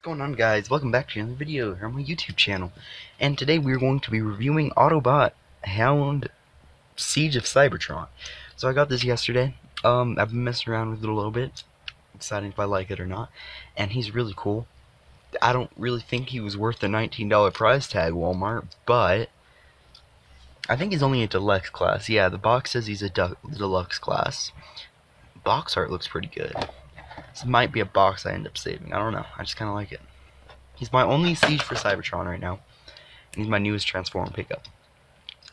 What's going on, guys? Welcome back to another video here on my YouTube channel. And today we're going to be reviewing Autobot Hound Siege of Cybertron. So I got this yesterday. I've been messing around with it a little bit, deciding if I like it or not. And he's really cool. I don't really think he was worth the $19 price tag, Walmart, but I think he's only a deluxe class. Yeah, the box says he's a deluxe class. Box art looks pretty good. This might be a box I end up saving. I don't know. I just kind of like it. He's my only Siege for Cybertron right now. And he's my newest Transform pickup.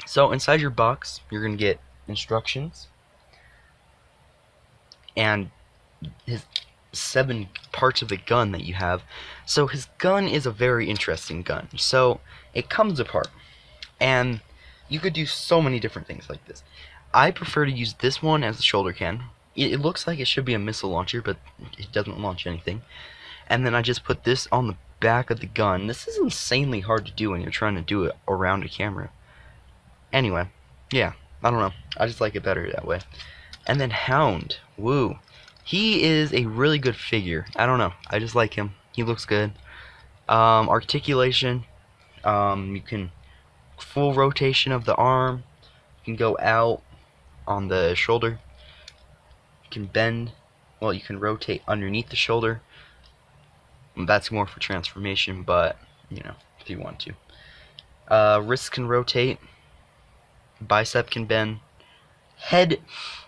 So inside your box, you're going to get instructions. And his 7 parts of the gun that you have. So his gun is a very interesting gun. So it comes apart. And you could do so many different things like this. I prefer to use this one as the shoulder can. It looks like it should be a missile launcher, but it doesn't launch anything. And then I just put this on the back of the gun. This is insanely hard to do when you're trying to do it around a camera. Anyway, yeah, I don't know. I just like it better that way. And then Hound, woo. He is a really good figure. I don't know. I just like him. He looks good. Articulation. You can full rotation of the arm. You can go out on the shoulder. You can bend. Well, you can rotate underneath the shoulder. That's more for transformation, but you know, if you want to. Wrist can rotate. Bicep can bend. Head,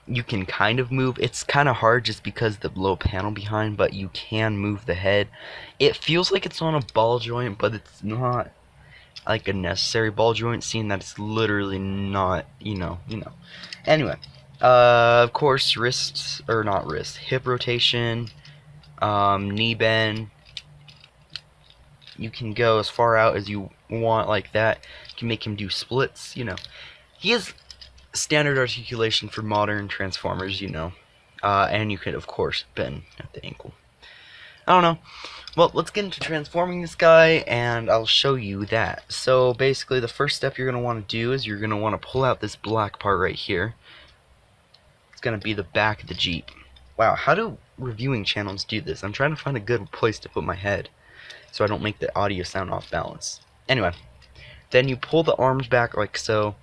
you can kind of move. It's kind of hard just because the little panel behind, but you can move the head. It feels like it's on a ball joint, but it's not like a necessary ball joint, seeing that it's literally not, you know. Anyway, of course, hip rotation, knee bend. You can go as far out as you want like that. You can make him do splits, you know. He has standard articulation for modern Transformers, you know. And you could, of course, bend at the ankle. I don't know. Well, let's get into transforming this guy, and I'll show you that. So, basically, the first step you're going to want to do is you're going to want to pull out this black part right here. It's going to be the back of the Jeep. Wow, how do reviewing channels do this? I'm trying to find a good place to put my head, so I don't make the audio sound off balance. Anyway, then you pull the arms back like so,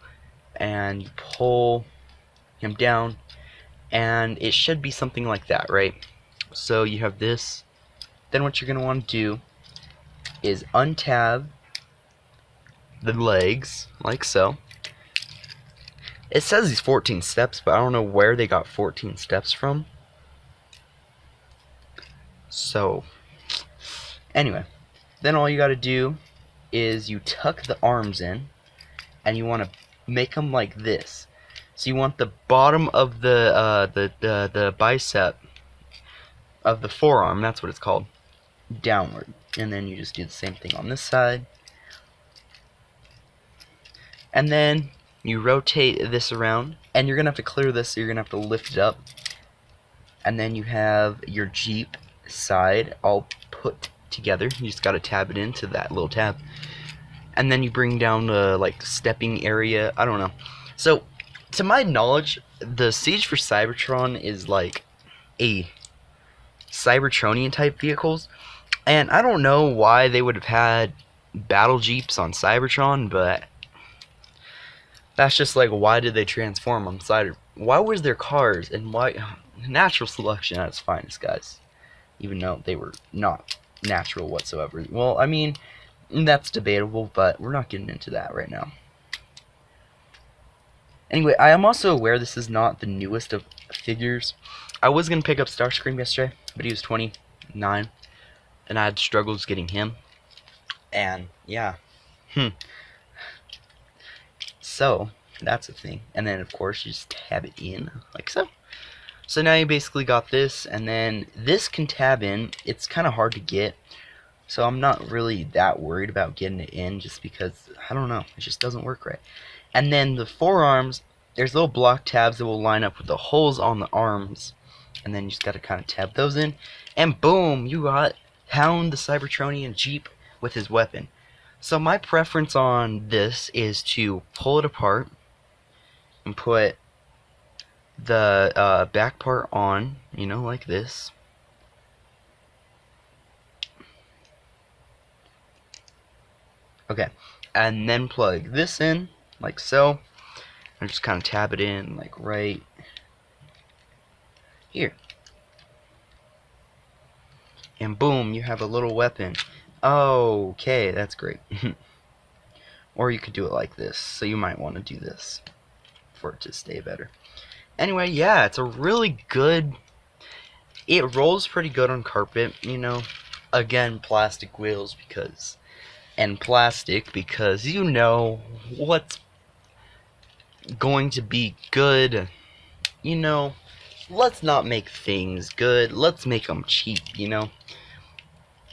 and you pull him down, and it should be something like that, right? So you have this. Then what you're going to want to do is untab the legs, like so. It says these 14 steps, but I don't know where they got 14 steps from. So, anyway, then all you got to do is you tuck the arms in, and you want to make them like this. So you want the bottom of the bicep of the forearm, that's what it's called, downward. And then you just do the same thing on this side. And then you rotate this around, and you're going to have to clear this, so you're going to have to lift it up. And then you have your Jeep side all put together. You just got to tab it into that little tab. And then you bring down the like stepping area. I don't know. So, to my knowledge, the Siege for Cybertron is like a Cybertronian type vehicles. And I don't know why they would have had battle Jeeps on Cybertron, but that's just like, why did they transform on Cyber? Why was there cars, and why? Natural selection at its finest, guys. Even though they were not natural whatsoever. Well, I mean, that's debatable, but we're not getting into that right now. Anyway, I am also aware this is not the newest of figures. I was going to pick up Starscream yesterday, but he was 29, and I had struggles getting him. And, yeah. So, that's a thing. And then, of course, you just tab it in, like so. So now you basically got this, and then this can tab in. It's kind of hard to get, so I'm not really that worried about getting it in, just because, I don't know, it just doesn't work right. And then the forearms, there's little block tabs that will line up with the holes on the arms, and then you just got to kind of tab those in, and boom, you got Hound the Cybertronian Jeep with his weapon. So my preference on this is to pull it apart and put the back part on, you know, like this. Okay, and then plug this in, like so. And just kind of tab it in, like right here. And boom, you have a little weapon. Okay, that's great. Or you could do it like this, so you might want to do this for it to stay better. Anyway, yeah, it's a really good... It rolls pretty good on carpet, you know. Again, plastic wheels because... And plastic because you know what's going to be good. You know, let's not make things good. Let's make them cheap, you know.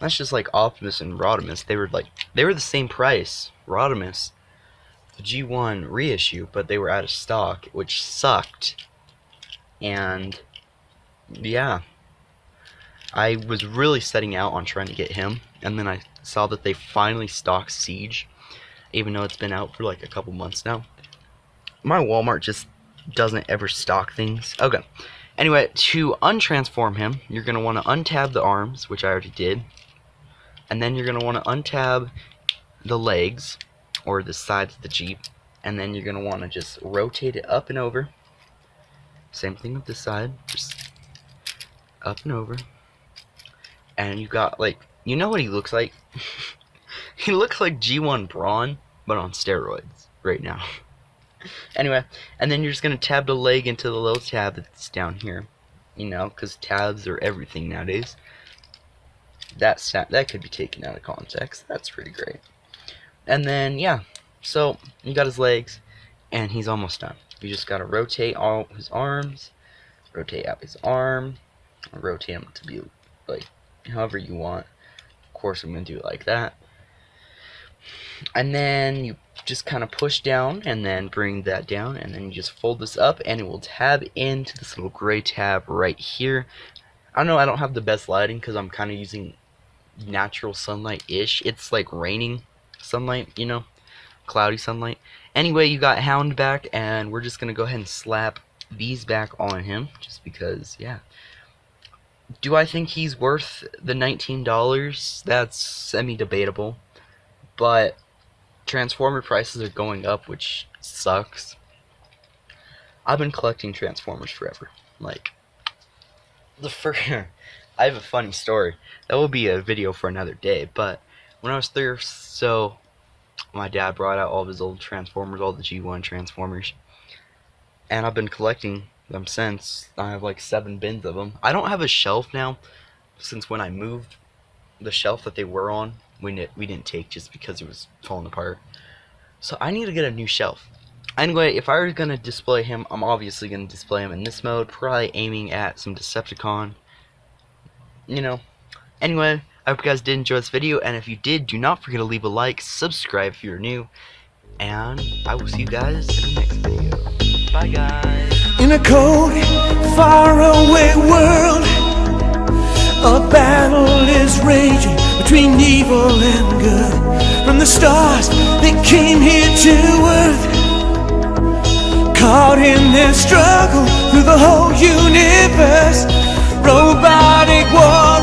That's just like Optimus and Rodimus. They were the same price. Rodimus, the G1 reissue, but they were out of stock, which sucked. And yeah, I was really setting out on trying to get him, and then I saw that they finally stocked Siege, even though it's been out for like a couple months now. My Walmart just doesn't ever stock things. Okay. Anyway, to untransform him, you're going to want to untab the arms, which I already did. And then you're going to want to untab the legs, or the sides of the Jeep. And then you're going to want to just rotate it up and over. Same thing with this side. Just up and over. And you got, like, you know what he looks like? He looks like G1 Brawn, but on steroids right now. Anyway, and then you're just going to tab the leg into the little tab that's down here. You know, because tabs are everything nowadays. That could be taken out of context. That's pretty great. And then, yeah. So, you got his legs, and he's almost done. You just got to rotate all his arms. Rotate out his arm. Rotate him to be, like, however you want. Of course, I'm going to do it like that. And then you just kind of push down and then bring that down, and then you just fold this up and it will tab into this little gray tab right here. I don't know, I don't have the best lighting because I'm kind of using natural sunlight-ish. It's like raining sunlight, you know, cloudy sunlight. Anyway, you got Hound back, and we're just going to go ahead and slap these back on him just because, yeah. Do I think he's worth the $19? That's semi-debatable. But Transformer prices are going up, which sucks. I've been collecting Transformers forever. Like, I have a funny story. That will be a video for another day. But when I was 3 or so, my dad brought out all of his old Transformers, all the G1 Transformers. And I've been collecting them since. I have like 7 bins of them. I don't have a shelf now, since when I moved the shelf that they were on, we didn't take just because it was falling apart. So I need to get a new shelf. Anyway, if I were going to display him, I'm obviously going to display him in this mode, probably aiming at some Decepticon. You know. Anyway, I hope you guys did enjoy this video, and if you did, do not forget to leave a like, subscribe if you're new, and I will see you guys in the next video. Bye guys. In a cold, faraway world, a battle is raging between evil and good. From the stars that came here to earth, caught in their struggle through the whole universe, robotic war.